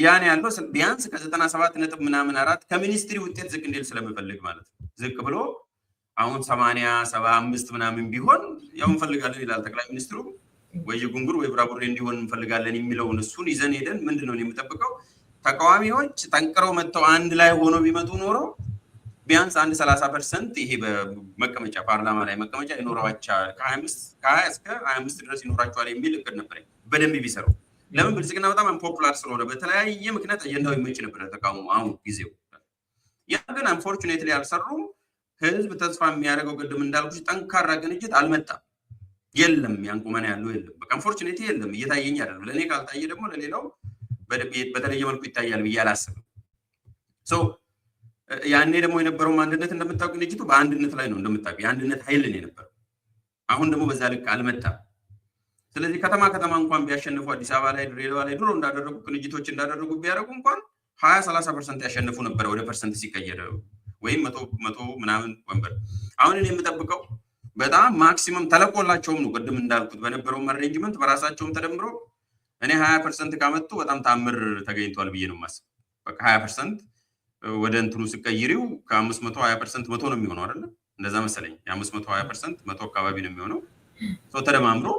B: ያን ያለው ቢያንስ ከ97 ነጥብ ምናምን 4 ከሚኒስትሪ ውጤት ዝቅ እንዲል ስለምፈልግ ማለት ነው ዝቅ ብሎ አሁን 80 75 ምናምን ቢሆን ያው እንፈልጋለን ይላል ጠቅላይ ሚኒስትሩ ወይ ጉንጉር ወይ ብራቡሬ እንዲሆን እንፈልጋለን የሚለውን እሱን ይዘን ሄደን ምንድነው የምጠብቀው ተቃዋሚዎች ጠንቅረው መጥተው አንድ ላይ ሆኖ ቢመጡ ኖሮ ቢያንስ አንድ 30% ይሄ በመቀመጫ ፓርላማ ላይ መቀመጫ ይኖራቸዋል ከ20 እስከ 25 ድረስ ይኖራቸዋል የሚል እቅድ ነበር በደንብ ቢሰሩ ለምን ብልጽግና በጣም አንፖፑላር ስለሆነ በተለያየ ምክንያት አጀንዳው ይመጭ ነበር ተቃውሞ አሁን ጊዜው ያ ግን አንፎርቹኔትሊ አልሰሩም ህዝብ ተስፋ የሚያደርገው ቅድም እንዳልኩሽ ጠንካራ ቅንጅት አልመጣም የለም ያንቁመና ያለው የለም በቃ አንፎርቹኔትሊ የለም እየታየኝ አይደለም ለኔ ካልታየ ደግሞ ለሌላው በተለየ መልኩ ይታያል ብዬ አላስብም ሶ ያኔ ደግሞ የነበረው አንድነት እንደምታውቁ ቅንጅቱ በአንድነት ላይ ነው እንደምታውቁ የአንድነት ኃይል ነው የነበረው አሁን ደግሞ በዛ ልክ አልመጣም ስለዚህ ከተማ እንኳን ቢያሸንፉ አዲስ አበባ ላይ ድሬዳዋ ላይ ድሮ እንዳደረጉ ቅንጅቶች እንዳደረጉ ቢያደርጉ እንኳን 20-30% ያሸንፉ ነበር ወደ ፐርሰንት ሲቀየር ወይም 100 ምናምን ወንበር አሁን እኔ የምጠብቀው በጣም ማክሲመም ተለቆላቸውም ነው ቅድም እንዳልኩት በነበረው አሬንጅመንት በራሳቸውም ተደምሮ እኔ 20% ካመጡ በጣም ታምር ተገኝቷል ብዬ ነው ማስብ በቃ 20% ወደ እንትኑ ሲቀይሪው ከ520% 100 ነው የሚሆነው አይደል እንደዛ መሰለኝ የ520% 100 አካባቢ ነው የሚሆነው ሶ ተደማምሮ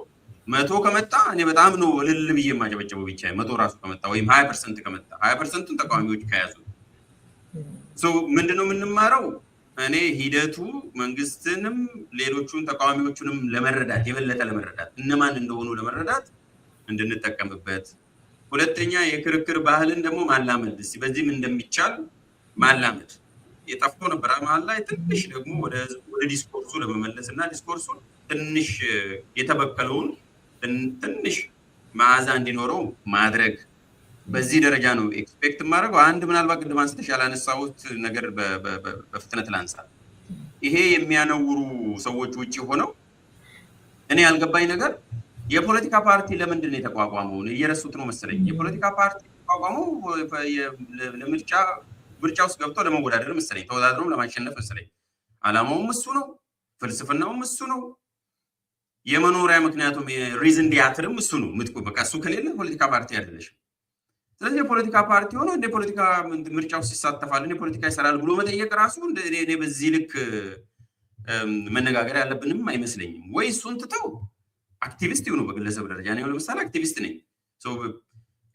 B: 100 ከመጣ እኔ በጣም ነው ልል ብዬ ማጨበጨበው ብቻ 100 ራሱ ከመጣ ወይም 20% ከመጣ 20%ን ተቃዋሚዎች ከያዙ ሶ ምንድነው የምንማረው እኔ ሂደቱ መንግስትንም ሌሎቹን ተቃዋሚዎቹንም ለመረዳት የበለጠ ለመረዳት እነማን እንደሆኑ ለመረዳት እንድንጠቀምበት ሁለተኛ የክርክር ባህልን ደግሞ ማላመድ በዚህም እንደሚቻል ማላመድ የጠፍቶ ነበር ማለት ላይ ትንሽ ደግሞ ወደ ዲስኮርሱ ለመመለስና ዲስኮርሱን ትንሽ የተበከለውን ትንሽ መዓዛ እንዲኖረው ማድረግ በዚህ ደረጃ ነው ኤክስፔክት ማድረግ አንድ ምናልባት ቅድም አንስተሽ ያላነሳሁት ነገር በፍጥነት ላንሳ ይሄ የሚያነውሩ ሰዎች ውጪ ሆነው እኔ ያልገባኝ ነገር የፖለቲካ ፓርቲ ለምንድን ነው የተቋቋመው እየረሱት ነው መሰለኝ የፖለቲካ ፓርቲ የተቋቋመው ምርጫ ውስጥ ገብቶ ለመወዳደር መሰለኝ ተወዳድሮ ለማሸነፍ መሰለኝ አላማውም እሱ ነው ፍልስፍናውም እሱ ነው የመኖሪያ ምክንያቱም ሪዝን ዲያትርም እሱ ነው ምትቆ በቃ እሱ ከሌለ ፖለቲካ ፓርቲ አይደለሽ ስለዚህ የፖለቲካ ፓርቲ ሆኖ እንደ ፖለቲካ ምርጫ ውስጥ ይሳተፋል እንደ ፖለቲካ ይሰራል ብሎ መጠየቅ ራሱ እንደ በዚህ ልክ መነጋገር ያለብንም አይመስለኝም ወይ እሱን ትተው አክቲቪስት ይሁኑ በግለሰብ ደረጃ ነው ለምሳሌ አክቲቪስት ነኝ ሶ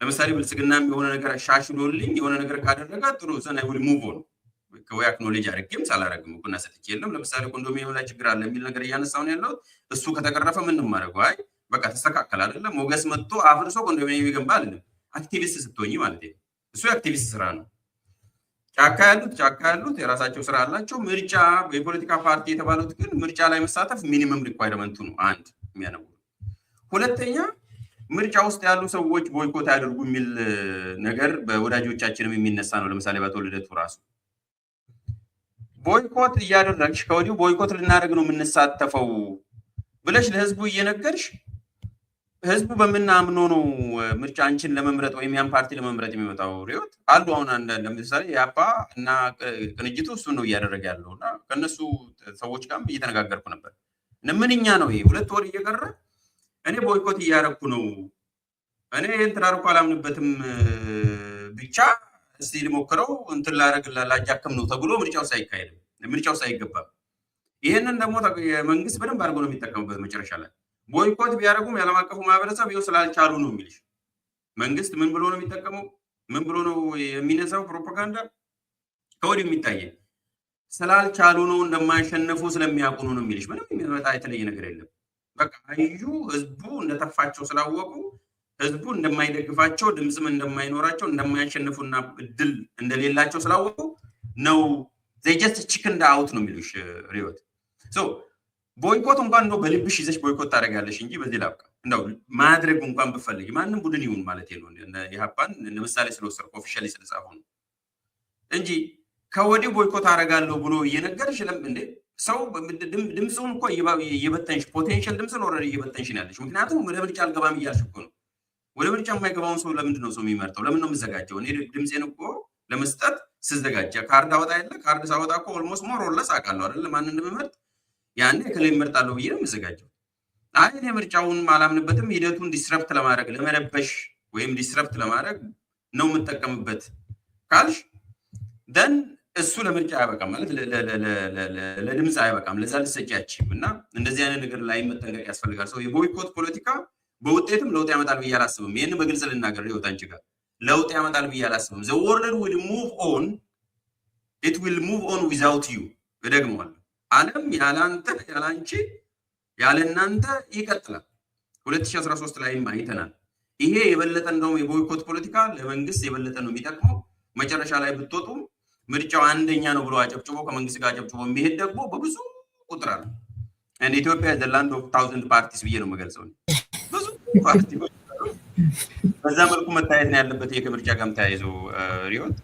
B: ለምሳሌ ብልጽግናም የሆነ ነገር ሻሽሎልኝ የሆነ ነገር ካደረጋ ጥሩ ዘና ይሁን ሙቭ ኦን ወይ አክኖሌጅ አድርጌም ሳላረግም እኮ እናሰጥቼ የለም ለምሳሌ ኮንዶሚኒየም ላይ ችግር አለ የሚል ነገር እያነሳው ነው ያለው እሱ ከተቀረፈ ምንም ማድረግ አይ በቃ ተስተካከለ አይደለም ሞገስ መጥቶ አፍርሶ ኮንዶሚኒየም ይገንባ አይደለም አክቲቪስት ስትሆኚ ማለት ነው እሱ የአክቲቪስት ስራ ነው ጫካ ያሉት የራሳቸው ስራ አላቸው ምርጫ የፖለቲካ ፓርቲ የተባሉት ግን ምርጫ ላይ መሳተፍ ሚኒመም ሪኳየርመንቱ ነው አንድ የሚያነው ሁለተኛ ምርጫ ውስጥ ያሉ ሰዎች ቦይኮት ያድርጉ የሚል ነገር በወዳጆቻችንም የሚነሳ ነው ለምሳሌ በተወልደቱ ራሱ ቦይኮት እያደረግሽ ከወዲሁ ቦይኮት ልናደርግ ነው የምንሳተፈው ብለሽ ለህዝቡ እየነገርሽ ህዝቡ በምናምኖ ነው ምርጫ አንቺን ለመምረጥ ወይም ያን ፓርቲ ለመምረጥ የሚመጣው ሪዮት አሉ አሁን ለምሳሌ ያፓ እና ቅንጅቱ እሱ ነው እያደረገ ያለውና ከነሱ ሰዎች ጋርም እየተነጋገርኩ ነበር ምንኛ ነው ይሄ 2 ወር እየቀረ እኔ ቦይኮት እያደረኩ ነው እኔ እንትን አርቆ አላምንበትም ብቻ እስቲ ልሞክረው እንትን ላጃክም ነው ተብሎ ምርጫው ሳይገባ ይሄንን ደግሞ መንግስት በደንብ አድርጎ ነው የሚጠቀምበት መጨረሻ ላይ ቦይኮት ቢያደርጉም ያለም አቀፉ ማህበረሰብ ይኸው ስላልቻሉ ነው የሚልሽ መንግስት ምን ብሎ ነው የሚጠቀመው ምን ብሎ ነው የሚነሳው ፕሮፓጋንዳ ከወዲሁ የሚታየው ስላልቻሉ ነው እንደማይሸነፉ ስለሚያውቁ ነው የሚልሽ ምንም የሚመጣ የተለየ ነገር የለም በቃ አዩ ህዝቡ እንደተፋቸው ስላወቁ ህዝቡ እንደማይደግፋቸው ድምጽም እንደማይኖራቸው እንደማያሸንፉና እድል እንደሌላቸው ስላወቁ ነው they just chicken out ነው የሚሉሽ ሪዮት ሶ ቦይኮት እንኳን ነው በልብሽ ይዘሽ ቦይኮት ታደርጋለሽ እንጂ በዚህ ላብቃ እንደው ማድረግ እንኳን ብፈልጊ ማንንም ቡድን ይሁን ማለት ነው የሃፓን ለምሳሌ ስለወሰድኩ ኦፊሻሊ ስለጻፈው እንጂ ከወዲሁ ቦይኮት አደርጋለሁ ብሎ እየነገርሽ እንዴ ሰው ድምጹን እኮ እየበተንሽ ፖቴንሻል ድምጽን ኦልሬዲ እየበተንሽ ነው ያለሽ ምክንያቱም ወደ ምርጫ አልገባም እያልሽ እኮ ነው ወደ ምርጫ የማይገባውን ሰው ለምንድን ነው ሰው የሚመርጠው ለምን ነው የምዘጋጀው እኔ ድምጼን እኮ ለመስጠት ስዘጋጀ ካርድ አወጣ ካርድ ሳወጣ እኮ ኦልሞስት ሞር ኦር ለስ አውቃለሁ አይደል ማን እንደምመርጥ ያኔ ከላይ እመርጣለሁ ብዬ ነው የምዘጋጀው። አይ እኔ ምርጫውን አላምንበትም፣ ሂደቱን ዲስረፕት ለማድረግ ለመረበሽ ወይም ዲስረፕት ለማድረግ ነው የምጠቀምበት ካልሽ ደን እሱ ለምርጫ አይበቃም ማለት ለድምፅ አይበቃም፣ ለዛ ልትሰጪ አትችይም። እና እንደዚህ አይነት ነገር ላይ መጠንቀቅ ያስፈልጋል። ሰው የቦይኮት ፖለቲካ በውጤትም ለውጥ ያመጣል ብዬ አላስብም። ይህን በግልጽ ልናገር ህይወት አንቺ ጋር ለውጥ ያመጣል ብዬ አላስብም። ዘ ወርልድ ዊል ሙቭ ኦን ኢት ዊል ሙቭ ኦን ዊዛውት ዩ። እደግመዋለሁ፣ ዓለም ያላንተ ያላንቺ ያለ እናንተ ይቀጥላል። 2013 ላይም አይተናል። ይሄ የበለጠ እንደውም የቦይኮት ፖለቲካ ለመንግስት የበለጠ ነው የሚጠቅመው። መጨረሻ ላይ ብትወጡም ምርጫው አንደኛ ነው ብሎ አጨብጭቦ ከመንግስት ጋር አጨብጭቦ የሚሄድ ደግሞ በብዙ ቁጥር አለ። እንደ ኢትዮጵያ ዘ ላንድ ኦፍ 1000 ፓርቲስ ብዬ ነው የምገልጸው። ብዙ ፓርቲዎች በዛ መልኩ መታየት ነው ያለበት። ከምርጫ ጋርም ተያይዞ ሪዮት